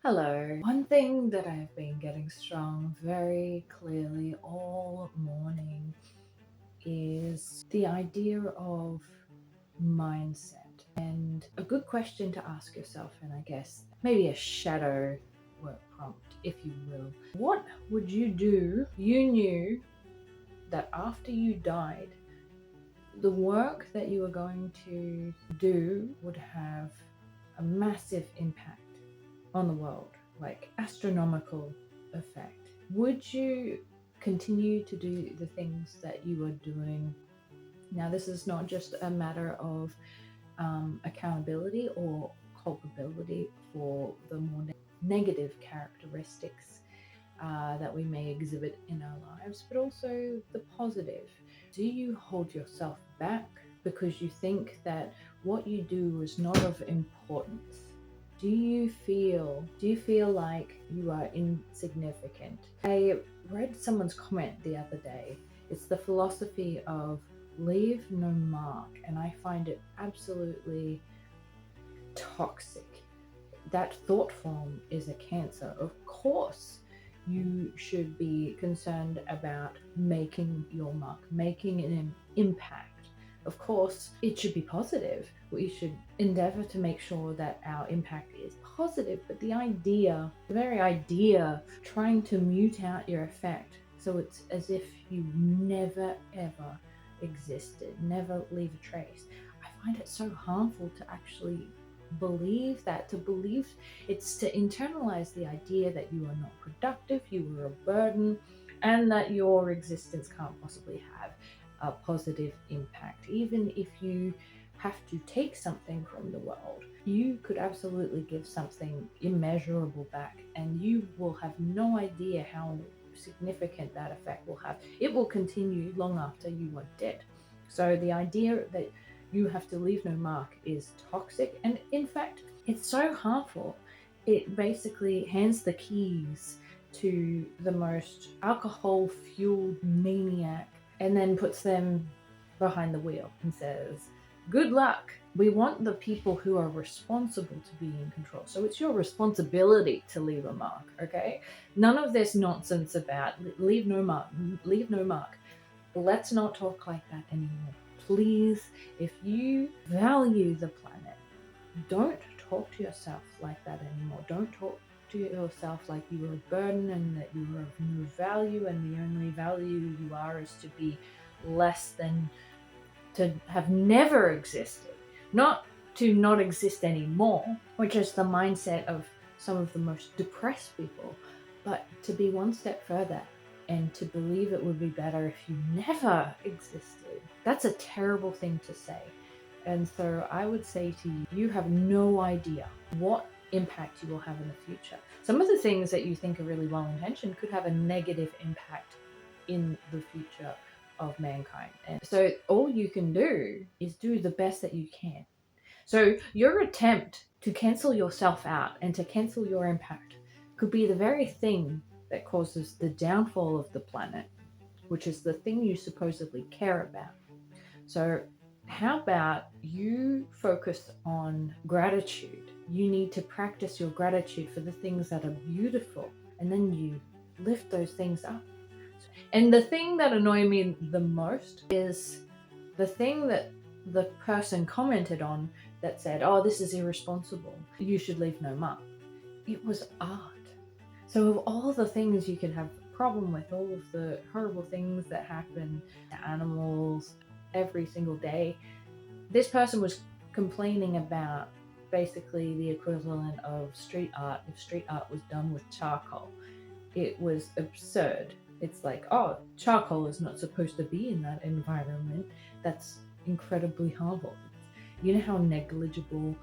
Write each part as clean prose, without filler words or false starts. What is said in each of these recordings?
Hello. One thing that I've been getting strong very clearly all morning is the idea of mindset. And a good question to ask yourself, and I guess maybe a shadow work prompt, if you will. What would you do if you knew that after you died, the work that you were going to do would have a massive impact on the world, like astronomical effect? Would you continue to do the things that you are doing now? This is not just a matter of accountability or culpability for the more negative characteristics that we may exhibit in our lives, but also the positive. Do you hold yourself back because you think that what you do is not of importance? Do you feel like you are insignificant? I read someone's comment the other day. It's the philosophy of leave no mark, and I find it absolutely toxic. That thought form is a cancer. Of course, you should be concerned about making your mark, making an impact. Of course, it should be positive. We should endeavor to make sure that our impact is positive, but the very idea, trying to mute out your effect so it's as if you never ever existed, never leave a trace. I find it so harmful to actually believe that, to believe it's to internalize the idea that you are not productive, you are a burden, and that your existence can't possibly have a positive impact. Even if you have to take something from the world, you could absolutely give something immeasurable back, and you will have no idea how significant that effect will have. It will continue long after you are dead. So the idea that you have to leave no mark is toxic, and in fact it's so harmful. It basically hands the keys to the most alcohol fueled maniac and then puts them behind the wheel and says, good luck. We want the people who are responsible to be in control. So it's your responsibility to leave a mark, okay? None of this nonsense about leave no mark, leave no mark. Let's not talk like that anymore. Please, if you value the planet, don't talk to yourself like that anymore. Don't talk to yourself like you are a burden and that you are of no value, and the only value you are is to be less than, to have never existed, not to not exist anymore, which is the mindset of some of the most depressed people, but to be one step further and to believe it would be better if you never existed. That's a terrible thing to say. And so I would say to you, you have no idea what impact you will have in the future. Some of the things that you think are really well intentioned could have a negative impact in the future of mankind. And so all you can do is do the best that you can. So your attempt to cancel yourself out and to cancel your impact could be the very thing that causes the downfall of the planet, which is the thing you supposedly care about. So how about you focus on gratitude? You need to practice your gratitude for the things that are beautiful, and then you lift those things up. And the thing that annoyed me the most is the thing that the person commented on that said, oh, this is irresponsible. You should leave no mark. It was art. So of all the things you can have a problem with, all of the horrible things that happen to animals every single day, this person was complaining about basically the equivalent of street art if street art was done with charcoal. It was absurd. It's like, oh, charcoal is not supposed to be in that environment. That's incredibly harmful. You know how negligible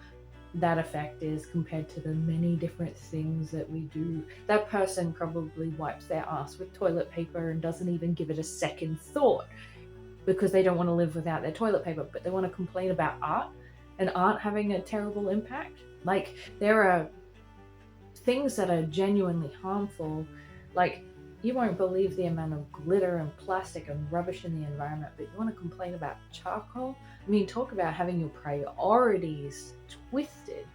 that effect is compared to the many different things that we do. That person probably wipes their ass with toilet paper and doesn't even give it a second thought because they don't want to live without their toilet paper, but they want to complain about art and art having a terrible impact. Like, there are things that are genuinely harmful. Like, you won't believe the amount of glitter and plastic and rubbish in the environment, but you want to complain about charcoal? I mean, talk about having your priorities twisted.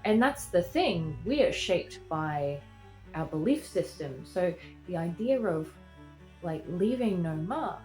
And that's the thing, we are shaped by our belief system. So the idea of like leaving no mark,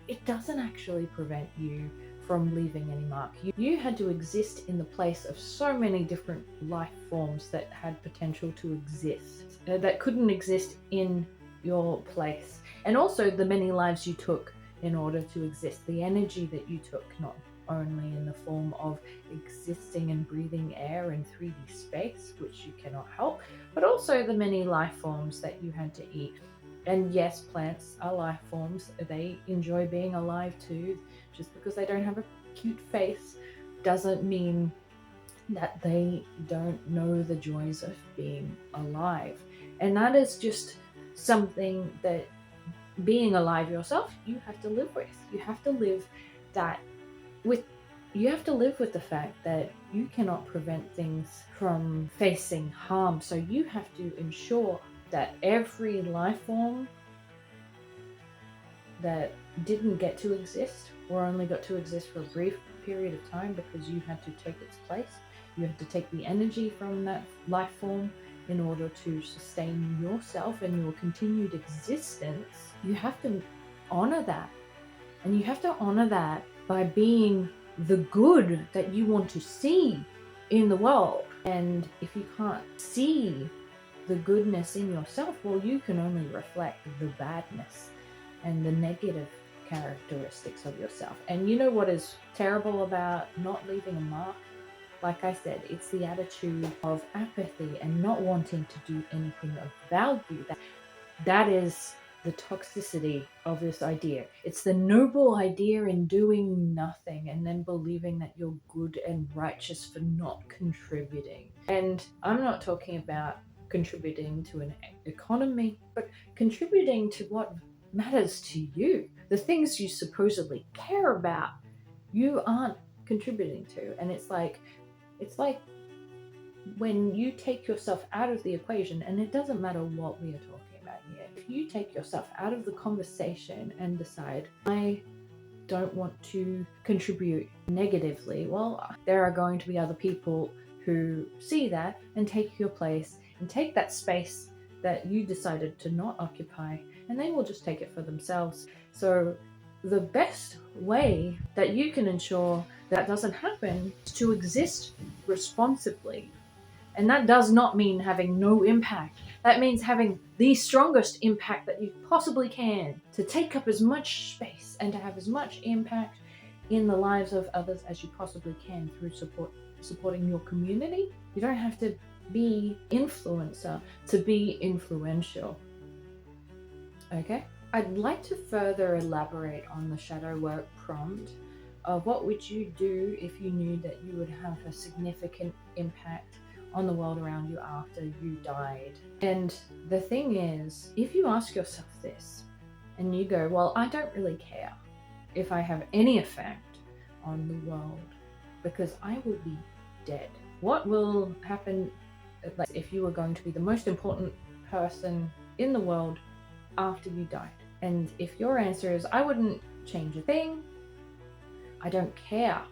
it doesn't actually prevent you from leaving any mark. You had to exist in the place of so many different life forms that had potential to exist, that couldn't exist in your place. And also the many lives you took in order to exist, the energy that you took, not only in the form of existing and breathing air in 3D space, which you cannot help, but also the many life forms that you had to eat. And yes, plants are life forms. They enjoy being alive too. Just because they don't have a cute face doesn't mean that they don't know the joys of being alive. And that is just something that, being alive yourself, you have to live with. You have to live with the fact that you cannot prevent things from facing harm. So you have to ensure that every life form that didn't get to exist, or only got to exist for a brief period of time because you had to take its place, you had to take the energy from that life form in order to sustain yourself and your continued existence, you have to honor that. And you have to honor that by being the good that you want to see in the world. And if you can't see the goodness in yourself, well, you can only reflect the badness and the negative characteristics of yourself. And you know what is terrible about not leaving a mark? Like I said, it's the attitude of apathy and not wanting to do anything of value. That is the toxicity of this idea. It's the noble idea in doing nothing and then believing that you're good and righteous for not contributing. And I'm not talking about contributing to an economy, but contributing to what matters to you. The things you supposedly care about, you aren't contributing to. And it's like when you take yourself out of the equation, and it doesn't matter what we are talking about here, if you take yourself out of the conversation and decide, I don't want to contribute negatively, well, there are going to be other people who see that and take your place and take that space that you decided to not occupy, and they will just take it for themselves. So the best way that you can ensure that doesn't happen is to exist responsibly. And that does not mean having no impact. That means having the strongest impact that you possibly can, to take up as much space and to have as much impact in the lives of others as you possibly can through supporting your community. You don't have to be influencer to be influential. Okay? I'd like to further elaborate on the shadow work prompt of what would you do if you knew that you would have a significant impact on the world around you after you died. And the thing is, if you ask yourself this and you go, well, I don't really care if I have any effect on the world because I will be dead. What will happen if you were going to be the most important person in the world after you died? And if your answer is, I wouldn't change a thing, I don't care.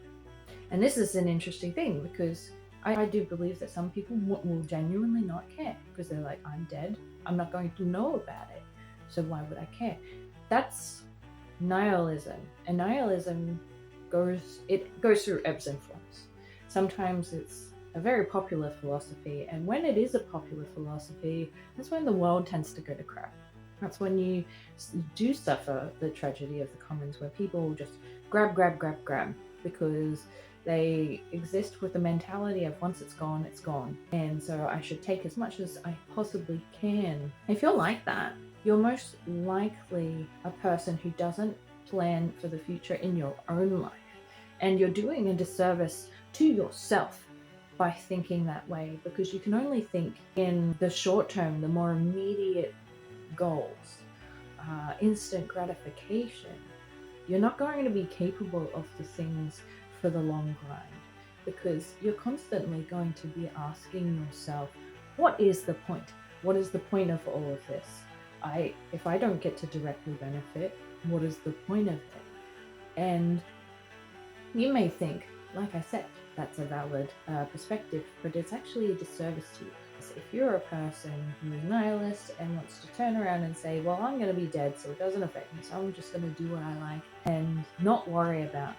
And this is an interesting thing because I do believe that some people will genuinely not care because they're like, I'm dead, I'm not going to know about it, so why would I care? That's nihilism. And nihilism goes through ebbs and flows. Sometimes it's a very popular philosophy, and when it is a popular philosophy, that's when the world tends to go to crap. That's when you do suffer the tragedy of the commons, where people just grab because they exist with the mentality of once it's gone, it's gone. And so I should take as much as I possibly can. If you're like that, you're most likely a person who doesn't plan for the future in your own life. And you're doing a disservice to yourself by thinking that way, because you can only think in the short term, the more immediate goals, instant gratification. You're not going to be capable of the things for the long grind, because you're constantly going to be asking yourself, what is the point? What is the point of all of this? If I don't get to directly benefit, what is the point of it? And you may think, like I said, that's a valid perspective, but it's actually a disservice to you. If you're a person who's nihilist and wants to turn around and say, well, I'm going to be dead, so it doesn't affect me, so I'm just going to do what I like and not worry about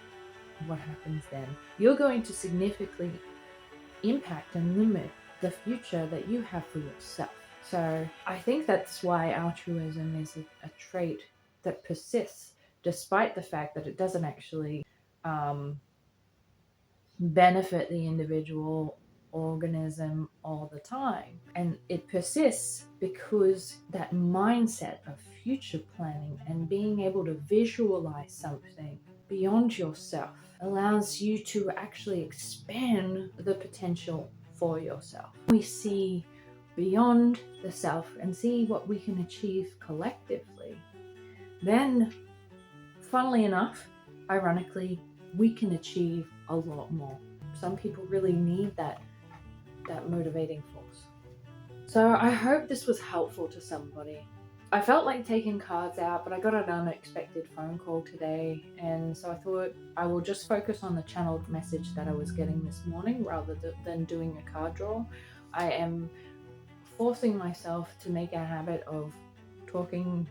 what happens then, you're going to significantly impact and limit the future that you have for yourself. So I think that's why altruism is a trait that persists, despite the fact that it doesn't actually benefit the individual organism all the time. And it persists because that mindset of future planning and being able to visualize something beyond yourself allows you to actually expand the potential for yourself. We see beyond the self and see what we can achieve collectively. Then, funnily enough, ironically, we can achieve a lot more. Some people really need that motivating force. So I hope this was helpful to somebody. I felt like taking cards out, but I got an unexpected phone call today, and so I thought I will just focus on the channeled message that I was getting this morning rather than doing a card draw. I am forcing myself to make a habit of talking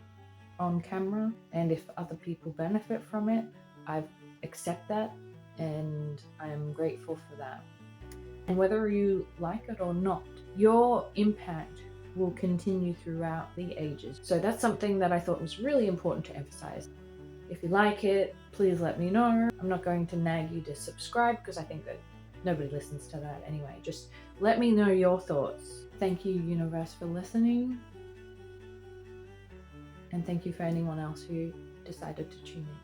on camera, and if other people benefit from it, I accept that, and I'm grateful for that. And whether you like it or not, your impact will continue throughout the ages. So that's something that I thought was really important to emphasize. If you like it, please let me know. I'm not going to nag you to subscribe because I think that nobody listens to that anyway. Just let me know your thoughts. Thank you, universe, for listening. And thank you for anyone else who decided to tune in.